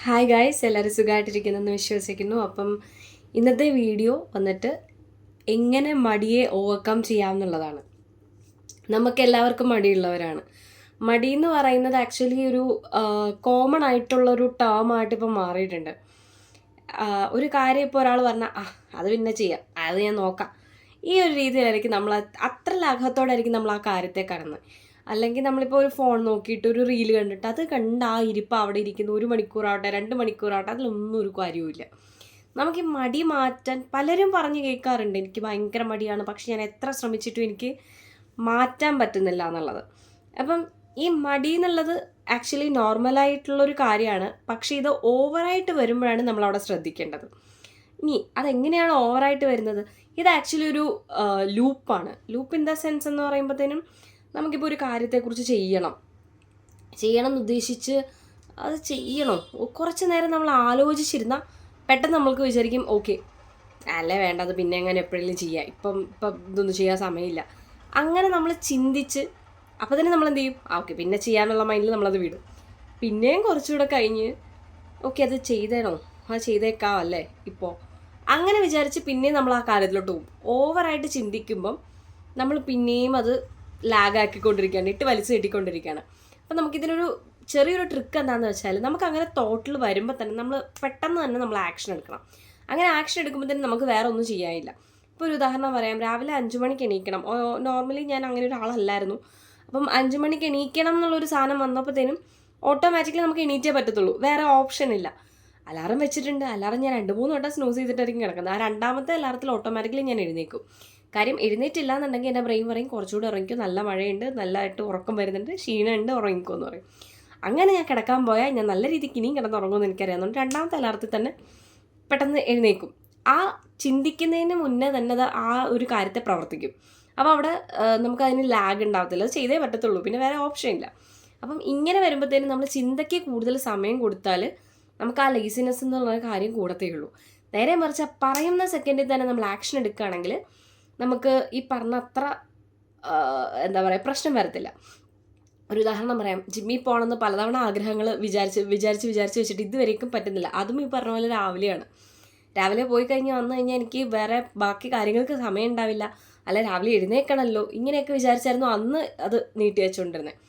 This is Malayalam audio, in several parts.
ഹായ് ഗായ്സ്, എല്ലാവരും സുഖമായിട്ടിരിക്കുന്നെന്ന് വിശ്വസിക്കുന്നു. അപ്പം ഇന്നത്തെ വീഡിയോ വന്നിട്ട് എങ്ങനെ മടിയെ ഓവർകം ചെയ്യാമെന്നുള്ളതാണ്. നമുക്ക് എല്ലാവർക്കും മടിയുള്ളവരാണ്. മടി എന്ന് പറയുന്നത് ആക്ച്വലി ഒരു കോമൺ ആയിട്ടുള്ളൊരു ടേമായിട്ട് ഇപ്പം മാറിയിട്ടുണ്ട്. ഒരു കാര്യം ഇപ്പോൾ ഒരാൾ പറഞ്ഞാൽ അത് പിന്നെ ചെയ്യാം, അത് ഞാൻ നോക്കാം, ഈ ഒരു രീതിയിലായിരിക്കും നമ്മൾ അത്ര ലാഘവത്തോടായിരിക്കും നമ്മൾ ആ കാര്യത്തെ കാണുന്നത്. അല്ലെങ്കിൽ നമ്മളിപ്പോൾ ഒരു ഫോൺ നോക്കിയിട്ട് ഒരു റീൽ കണ്ടിട്ട് അത് കണ്ട് ആ ഇരിപ്പ് അവിടെ ഇരിക്കുന്നു 1 മണിക്കൂറാവട്ടെ 2 മണിക്കൂറാവട്ടെ, അതിലൊന്നും ഒരു കാര്യവുമില്ല. നമുക്ക് ഈ മടി മാറ്റാൻ പലരും പറഞ്ഞു കേൾക്കാറുണ്ട്, എനിക്ക് ഭയങ്കര മടിയാണ്, പക്ഷെ ഞാൻ എത്ര ശ്രമിച്ചിട്ടും എനിക്ക് മാറ്റാൻ പറ്റുന്നില്ല എന്നുള്ളത്. അപ്പം ഈ മടി എന്നുള്ളത് ആക്ച്വലി നോർമലായിട്ടുള്ളൊരു കാര്യമാണ്. പക്ഷേ ഇത് ഓവറായിട്ട് വരുമ്പോഴാണ് നമ്മളവിടെ ശ്രദ്ധിക്കേണ്ടത്. ഇനി അതെങ്ങനെയാണ് ഓവറായിട്ട് വരുന്നത്? ഇത് ആക്ച്വലി ഒരു ലൂപ്പാണ്. ലൂപ്പ് ഇൻ ദ സെൻസ് എന്ന് പറയുമ്പോഴത്തേനും നമുക്കിപ്പോൾ ഒരു കാര്യത്തെക്കുറിച്ച് ചെയ്യണം എന്ന് ഉദ്ദേശിച്ച് അത് ചെയ്യണം, കുറച്ച് നേരം നമ്മൾ ആലോചിച്ചിരുന്നാൽ പെട്ടെന്ന് നമ്മൾക്ക് വിചാരിക്കും ഓക്കെ അല്ലേ വേണ്ട, അത് പിന്നെ എങ്ങനെ എപ്പോഴെങ്കിലും ചെയ്യാം, ഇപ്പം ഇതൊന്നും ചെയ്യാൻ സമയമില്ല. അങ്ങനെ നമ്മൾ ചിന്തിച്ച് അപ്പോൾ തന്നെ നമ്മൾ എന്ത് ചെയ്യും, ഓക്കെ പിന്നെ ചെയ്യാനുള്ള മൈൻഡിൽ നമ്മളത് വിടും. പിന്നെയും കുറച്ചുകൂടെ കഴിഞ്ഞ് ഓക്കെ അത് ചെയ്തേണോ, അത് ചെയ്തേക്കാം അല്ലേ ഇപ്പോൾ, അങ്ങനെ വിചാരിച്ച് പിന്നെയും നമ്മൾ ആ കാര്യത്തിലോട്ട് പോകും. ഓവറായിട്ട് ചിന്തിക്കുമ്പം നമ്മൾ പിന്നെയും അത് ലാഗാക്കിക്കൊണ്ടിരിക്കുകയാണ്, ഇട്ട് വലിച്ചു കെട്ടിക്കൊണ്ടിരിക്കുകയാണ്. അപ്പം നമുക്കിതിനൊരു ചെറിയൊരു ട്രിക്ക് എന്താണെന്ന് വെച്ചാൽ, നമുക്ക് അങ്ങനെ തോട്ടിൽ വരുമ്പോൾ തന്നെ നമ്മൾ പെട്ടെന്ന് തന്നെ നമ്മൾ ആക്ഷൻ എടുക്കണം. അങ്ങനെ ആക്ഷൻ എടുക്കുമ്പോൾ തന്നെ നമുക്ക് വേറെ ഒന്നും ചെയ്യാനില്ല. ഇപ്പോൾ ഒരു ഉദാഹരണം പറയാം, രാവിലെ 5 മണിക്ക് എണീക്കണം. നോർമലി ഞാൻ അങ്ങനെ ഒരാളല്ലായിരുന്നു. അപ്പം 5 മണിക്ക് എണീക്കണം എന്നുള്ളൊരു സാധനം വന്നപ്പോഴത്തേനും ഓട്ടോമാറ്റിക്കലി നമുക്ക് എണീറ്റേ പറ്റത്തുള്ളൂ, വേറെ ഓപ്ഷൻ ഇല്ല. അലാറം വെച്ചിട്ടുണ്ട്, അലാറം ഞാൻ 2-3 വട്ടം സ്നൂസ് ചെയ്തിട്ടായിരിക്കും കിടക്കുന്നത്. ആ രണ്ടാമത്തെ അലാറത്തിൽ ഓട്ടോമാറ്റിക്കലി ഞാൻ എഴുന്നേക്കും. കാര്യം എഴുന്നേറ്റില്ല എന്നുണ്ടെങ്കിൽ എൻ്റെ ബ്രെയിൻ പറയും കുറച്ചുകൂടി ഉറങ്ങിക്കോ, നല്ല മഴയുണ്ട്, നല്ലതായിട്ട് ഉറക്കം വരുന്നുണ്ട്, ക്ഷീണമുണ്ട്, ഉറങ്ങിക്കോ എന്ന് പറയും. അങ്ങനെ ഞാൻ കിടക്കാൻ പോയാൽ ഞാൻ നല്ല രീതിക്ക് ഇനിയും കിടന്നുറങ്ങുമെന്ന് എനിക്കറിയാവുന്നതുകൊണ്ട് രണ്ടാമത്തെ അലാറത്തിൽ തന്നെ പെട്ടെന്ന് എഴുന്നേക്കും. ആ ചിന്തിക്കുന്നതിന് മുന്നേ തന്നെ അത് ആ ഒരു കാര്യത്തെ പ്രവർത്തിക്കും. അപ്പോൾ അവിടെ നമുക്കതിന് ലാഗ് ഉണ്ടാവത്തില്ല, അത് ചെയ്തേ പറ്റത്തുള്ളൂ, പിന്നെ വേറെ ഓപ്ഷൻ ഇല്ല. അപ്പം ഇങ്ങനെ വരുമ്പോഴത്തേനും നമ്മൾ ചിന്തയ്ക്ക് കൂടുതൽ സമയം കൊടുത്താൽ നമുക്ക് ആ ലേസിനെസ് എന്നുള്ള കാര്യം കൂടത്തേ ഉള്ളൂ. നേരെ മറിച്ച് പറയുന്ന സെക്കൻഡിൽ തന്നെ നമ്മൾ ആക്ഷൻ എടുക്കുകയാണെങ്കിൽ നമുക്ക് ഈ പറഞ്ഞ അത്ര എന്താ പറയുക പ്രശ്നം വരത്തില്ല. ഒരു ഉദാഹരണം പറയാം, ജിമ്മിൽ പോകണമെന്ന് പലതവണ ആഗ്രഹങ്ങൾ വിചാരിച്ച് വെച്ചിട്ട് ഇതുവരേക്കും പറ്റുന്നില്ല. അതും ഈ പറഞ്ഞ പോലെ രാവിലെ പോയി കഴിഞ്ഞ് വന്നു കഴിഞ്ഞാൽ എനിക്ക് വേറെ ബാക്കി കാര്യങ്ങൾക്ക് സമയം ഉണ്ടാവില്ല, അല്ല രാവിലെ എഴുന്നേൽക്കണമല്ലോ, ഇങ്ങനെയൊക്കെ വിചാരിച്ചായിരുന്നു അന്ന് അത് നീട്ടി വെച്ചുകൊണ്ടിരുന്നത്.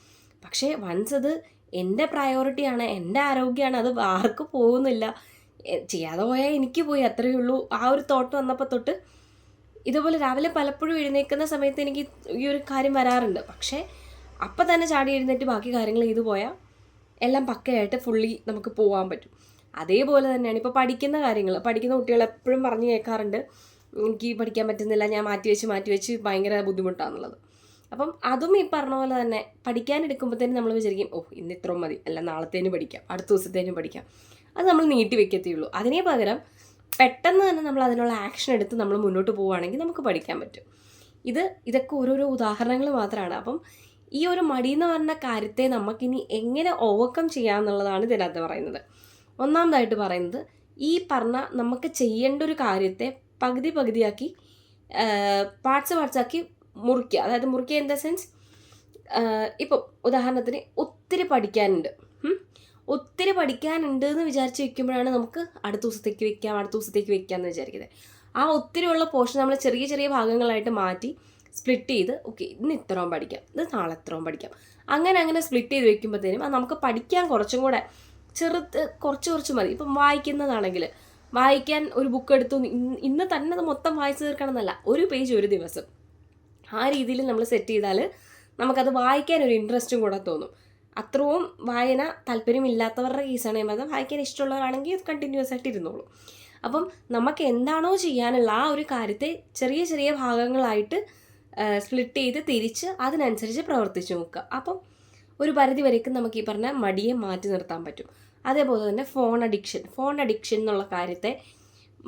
പക്ഷേ വൺസ് അത് എൻ്റെ പ്രയോറിറ്റിയാണ്, എൻ്റെ ആരോഗ്യമാണ്, അത് ആർക്കും പോകുന്നില്ല, ചെയ്യാതെ പോയാൽ എനിക്ക് പോയി, അത്രയേ ഉള്ളൂ. ആ ഒരു തോട്ട് വന്നപ്പോൾ തൊട്ട് ഇതുപോലെ രാവിലെ പലപ്പോഴും എഴുന്നേൽക്കുന്ന സമയത്ത് എനിക്ക് ഈ ഒരു കാര്യം വരാറുണ്ട്. പക്ഷേ അപ്പം തന്നെ ചാടി എഴുന്നേറ്റ് ബാക്കി കാര്യങ്ങൾ ചെയ്തു പോയാൽ എല്ലാം പക്കയായിട്ട് ഫുള്ളി നമുക്ക് പോകാൻ പറ്റും. അതേപോലെ തന്നെയാണ് ഇപ്പോൾ പഠിക്കുന്ന കുട്ടികൾ എപ്പോഴും പറഞ്ഞു കേൾക്കാറുണ്ട്, എനിക്ക് പഠിക്കാൻ പറ്റുന്നില്ല, ഞാൻ മാറ്റി വെച്ച് ഭയങ്കര ബുദ്ധിമുട്ടാണെന്നുള്ളത്. അപ്പം അതും ഈ പറഞ്ഞ പോലെ തന്നെ പഠിക്കാനെടുക്കുമ്പോഴത്തേനും നമ്മൾ വിചാരിക്കും ഇന്ന് ഇത്രയും മതി, അല്ല നാളത്തേനും പഠിക്കാം, അടുത്ത ദിവസത്തേനും പഠിക്കാം, അത് നമ്മൾ നീട്ടി വെക്കത്തേ ഉള്ളൂ. അതിനെ പകരം പെട്ടെന്ന് തന്നെ നമ്മൾ അതിനുള്ള ആക്ഷൻ എടുത്ത് നമ്മൾ മുന്നോട്ട് പോവുകയാണെങ്കിൽ നമുക്ക് പഠിക്കാൻ പറ്റും. ഇതൊക്കെ ഓരോരോ ഉദാഹരണങ്ങൾ മാത്രമാണ്. അപ്പം ഈ ഒരു മടി എന്ന് പറഞ്ഞ കാര്യത്തെ നമുക്കിനി എങ്ങനെ ഓവർകം ചെയ്യാമെന്നുള്ളതാണ് ഇതിനകത്ത് പറയുന്നത്. ഒന്നാമതായിട്ട് പറയുന്നത്, ഈ പറഞ്ഞ നമുക്ക് ചെയ്യേണ്ട ഒരു കാര്യത്തെ പകുതിയാക്കി പാർട്സാക്കി മുറിക്കുക. അതായത് മുറിക്കുക ഇൻ ദ സെൻസ്, ഇപ്പോൾ ഉദാഹരണത്തിന് ഒത്തിരി പഠിക്കാനുണ്ട് എന്ന് വിചാരിച്ച് വെക്കുമ്പോഴാണ് നമുക്ക് അടുത്ത ദിവസത്തേക്ക് വെക്കാമെന്ന് വിചാരിക്കുന്നത്. ആ ഒത്തിരിയുള്ള പോർഷൻ നമ്മൾ ചെറിയ ചെറിയ ഭാഗങ്ങളായിട്ട് മാറ്റി സ്പ്ലിറ്റ് ചെയ്ത് ഓക്കെ ഇന്ന് ഇത്രയും പഠിക്കാം, ഇത് നാളെ ഇത്രയും പഠിക്കാം, അങ്ങനെ സ്പ്ലിറ്റ് ചെയ്ത് വെക്കുമ്പോഴത്തേനും അത് നമുക്ക് പഠിക്കാൻ കുറച്ചും കൂടെ കുറച്ച് മതി. ഇപ്പം വായിക്കുന്നതാണെങ്കിൽ വായിക്കാൻ ഒരു ബുക്ക് എടുത്തു ഇന്ന് തന്നെ അത് മൊത്തം വായിച്ചു തീർക്കണം എന്നല്ല, ഒരു പേജ് ഒരു ദിവസം, ആ രീതിയിൽ നമ്മൾ സെറ്റ് ചെയ്താൽ നമുക്കത് വായിക്കാൻ ഒരു ഇൻട്രസ്റ്റും കൂടെ തോന്നും. അത്രയും വായന താല്പര്യമില്ലാത്തവരുടെ കേസാണ് ഞാൻ പറഞ്ഞത്. വായിക്കാൻ ഇഷ്ടമുള്ളവരാണെങ്കിൽ അത് കണ്ടിന്യൂസ് ആയിട്ട് ഇരുന്നോളൂ. അപ്പം നമുക്ക് എന്താണോ ചെയ്യാനുള്ള ആ ഒരു കാര്യത്തെ ചെറിയ ചെറിയ ഭാഗങ്ങളായിട്ട് സ്പ്ലിറ്റ് ചെയ്ത് തിരിച്ച് അതിനനുസരിച്ച് പ്രവർത്തിച്ച് നോക്കുക. അപ്പം ഒരു പരിധി വരേക്കും നമുക്ക് ഈ പറഞ്ഞ മടിയെ മാറ്റി നിർത്താൻ പറ്റും. അതേപോലെ തന്നെ ഫോൺ അഡിക്ഷൻ എന്നുള്ള കാര്യത്തെ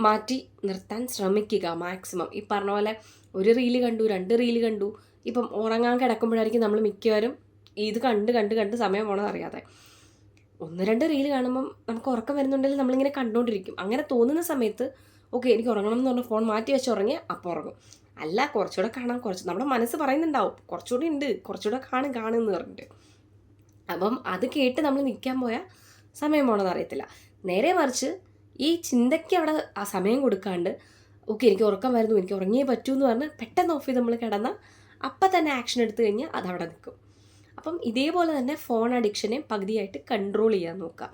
മാറ്റി നിർത്താൻ ശ്രമിക്കുക മാക്സിമം. ഈ പറഞ്ഞ പോലെ 1 റീല് കണ്ടു, 2 റീല് കണ്ടു, ഇപ്പം ഉറങ്ങാൻ കിടക്കുമ്പോഴായിരിക്കും നമ്മൾ മിക്കവാറും ഇത് കണ്ട് സമയം പോകണമെന്ന് അറിയാതെ 1-2 റീല് കാണുമ്പം നമുക്ക് ഉറക്കം വരുന്നുണ്ടെങ്കിൽ നമ്മളിങ്ങനെ കണ്ടുകൊണ്ടിരിക്കും. അങ്ങനെ തോന്നുന്ന സമയത്ത് ഓക്കെ എനിക്ക് ഉറങ്ങണം എന്ന് പറഞ്ഞാൽ ഫോൺ മാറ്റി വെച്ച് ഉറങ്ങി അപ്പോൾ ഉറങ്ങും. അല്ല കുറച്ചുകൂടെ കാണാം, നമ്മുടെ മനസ്സ് പറയുന്നുണ്ടാവും കുറച്ചുകൂടെ ഉണ്ട്, കുറച്ചുകൂടെ കാണുമെന്ന് പറഞ്ഞിട്ട്. അപ്പം അത് കേട്ട് നമ്മൾ നിൽക്കാൻ പോയാൽ സമയം പോകണമെന്ന് അറിയത്തില്ല. നേരെ മറിച്ച് ഈ ചിന്തയ്ക്ക് അവിടെ ആ സമയം കൊടുക്കാണ്ട് ഓക്കെ എനിക്ക് ഉറക്കം വരുന്നു, എനിക്ക് ഉറങ്ങിയേ പറ്റൂ എന്ന് പറഞ്ഞ് പെട്ടെന്ന് ഓഫ് ചെയ്ത് നമ്മൾ കിടന്നാൽ അപ്പം തന്നെ ആക്ഷൻ എടുത്തു കഴിഞ്ഞാൽ അതവിടെ നിൽക്കും. അപ്പം ഇതേപോലെ തന്നെ ഫോൺ അഡിക്ഷനെ പകുതിയായിട്ട് കൺട്രോൾ ചെയ്യാൻ നോക്കുക.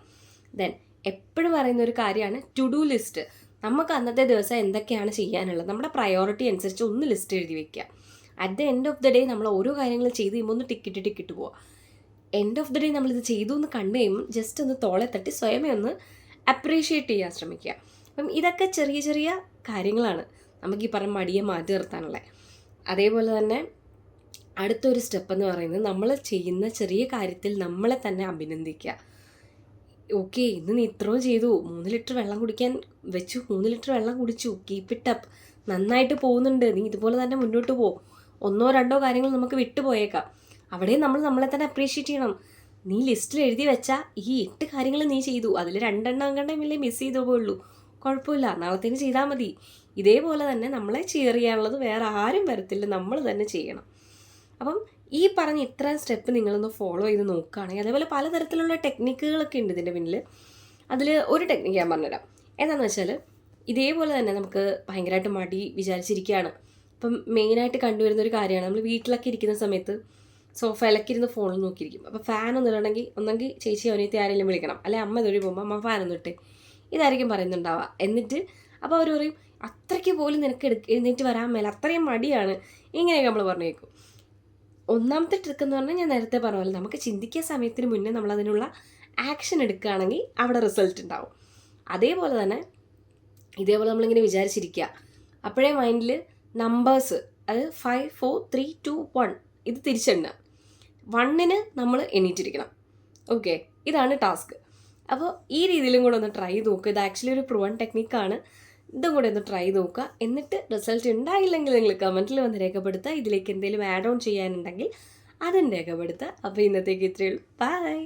ദെൻ എപ്പോഴും പറയുന്ന ഒരു കാര്യമാണ് ടു ഡു ലിസ്റ്റ്. നമുക്ക് അന്നത്തെ ദിവസം എന്തൊക്കെയാണ് ചെയ്യാനുള്ളത് നമ്മുടെ പ്രയോറിറ്റി അനുസരിച്ച് ഒന്ന് ലിസ്റ്റ് എഴുതി വെക്കുക. At the end of the day നമ്മൾ ഓരോ കാര്യങ്ങളും ചെയ്ത് കഴിയുമ്പോൾ ഒന്ന് ടിക്കിട്ട് പോവുക. എൻഡ് ഓഫ് ദ ഡേ നമ്മളിത് ചെയ്തു എന്ന് കണ്ടു കഴിയുമ്പോൾ ജസ്റ്റ് ഒന്ന് തോളെ തട്ടി സ്വയമേ ഒന്ന് അപ്രീഷിയേറ്റ് ചെയ്യാൻ ശ്രമിക്കുക. അപ്പം ഇതൊക്കെ ചെറിയ ചെറിയ കാര്യങ്ങളാണ് നമുക്ക് ഈ പറഞ്ഞ മടിയെ മാറ്റി നിർത്താനുള്ളത്. അതേപോലെ തന്നെ അടുത്തൊരു സ്റ്റെപ്പ് എന്ന് പറയുന്നത് നമ്മൾ ചെയ്യുന്ന ചെറിയ കാര്യത്തിൽ നമ്മളെ തന്നെ അഭിനന്ദിക്കുക. ഓക്കെ ഇന്ന് നീ ഇത്രയും ചെയ്തു, 3 ലിറ്റർ വെള്ളം കുടിക്കാൻ വെച്ചു, 3 ലിറ്റർ വെള്ളം കുടിച്ചു, കീപ്പ് ഇറ്റ് അപ്പ്, നന്നായിട്ട് പോകുന്നുണ്ട്, നീ ഇതുപോലെ തന്നെ മുന്നോട്ട് പോകും. 1-2 കാര്യങ്ങൾ നമുക്ക് വിട്ടുപോയേക്കാം, അവിടെ നമ്മൾ നമ്മളെ തന്നെ അപ്രീഷിയേറ്റ് ചെയ്യണം. നീ ലിസ്റ്റിൽ എഴുതി വെച്ചാൽ ഈ 8 കാര്യങ്ങൾ നീ ചെയ്തു, അതിൽ 2 മിസ് ചെയ്തേ ഉള്ളൂ, കുഴപ്പമില്ല, നാളത്തേക്ക് ചെയ്താൽ മതി. ഇതേപോലെ തന്നെ നമ്മളെ ചെയർ ചെയ്യാനുള്ളത് വേറെ ആരും വരത്തില്ല, നമ്മൾ തന്നെ ചെയ്യണം. അപ്പം ഈ പറഞ്ഞ ഇത്രയും സ്റ്റെപ്പ് നിങ്ങളൊന്ന് ഫോളോ ചെയ്ത് നോക്കുകയാണെങ്കിൽ, അതേപോലെ പലതരത്തിലുള്ള ടെക്നിക്കുകളൊക്കെ ഉണ്ട് ഇതിൻ്റെ പിന്നിൽ. അതിൽ ഒരു ടെക്നിക്ക് ഞാൻ പറഞ്ഞുതരാം. എന്താണെന്ന് വെച്ചാൽ ഇതേപോലെ തന്നെ നമുക്ക് ഭയങ്കരമായിട്ട് മടി വിചാരിച്ചിരിക്കുകയാണ്. ഇപ്പം മെയിനായിട്ട് കണ്ടുവരുന്ന ഒരു കാര്യമാണ്, നമ്മൾ വീട്ടിലൊക്കെ ഇരിക്കുന്ന സമയത്ത് സോഫയിലൊക്കെ ഇരുന്ന് ഫോണിൽ നോക്കിയിരിക്കും. അപ്പോൾ ഫാനൊന്നും ഇടണമെങ്കിൽ ഒന്നെങ്കിൽ ചേച്ചി അവനത്തെ ആരെങ്കിലും വിളിക്കണം, അല്ലെങ്കിൽ അമ്മ ഇതൊരു പോകുമ്പോൾ അമ്മ ഫാനൊന്നും ഇട്ടേ, ഇതായിരിക്കും പറയുന്നുണ്ടാവുക. എന്നിട്ട് അപ്പോൾ അവർ പറയും അത്രയ്ക്ക് പോലും നിനക്ക് എഴുന്നേറ്റ് വരാൻ മേല, അത്രയും മടിയാണ്, ഇങ്ങനെയൊക്കെ നമ്മൾ പറഞ്ഞു കേൾക്കും. ഒന്നാമത്തെ ട്രിക്ക് എന്ന് പറഞ്ഞാൽ ഞാൻ നേരത്തെ പറഞ്ഞ പോലെ നമുക്ക് ചിന്തിക്കുന്ന സമയത്തിന് മുന്നേ നമ്മൾ അതിനുള്ള ആക്ഷൻ എടുക്കുകയാണെങ്കിൽ അവിടെ റിസൾട്ട് ഉണ്ടാവും. അതേപോലെ തന്നെ ഇതേപോലെ നമ്മളിങ്ങനെ വിചാരിച്ചിരിക്കുക, അപ്പോഴേ മൈൻഡിൽ നമ്പേഴ്സ്, അത് 5 4 3 2 1 ഇത് തിരിച്ചെണ്ണുക. 1ന് നമ്മൾ എണീറ്റിരിക്കണം. ഓക്കെ, ഇതാണ് ടാസ്ക്. അപ്പോൾ ഈ രീതിയിലും കൂടെ ഒന്ന് ട്രൈ ചെയ്ത് നോക്കുക. ഇത് ആക്ച്വലി ഒരു പ്രൂവൺ ടെക്നിക്കാണ്. ഇതും കൂടെ ഒന്ന് ട്രൈ ചെയ്ത് നോക്കുക. എന്നിട്ട് റിസൾട്ട് ഉണ്ടായില്ലെങ്കിൽ നിങ്ങൾ കമൻറ്റിൽ വന്ന് രേഖപ്പെടുത്തുക. ഇതിലേക്ക് എന്തെങ്കിലും ആഡ് ഓൺ ചെയ്യാനുണ്ടെങ്കിൽ അതും രേഖപ്പെടുത്തുക. അപ്പോൾ ഇന്നത്തേക്ക് ഇത്രയേ ഉള്ളൂ. ബൈ.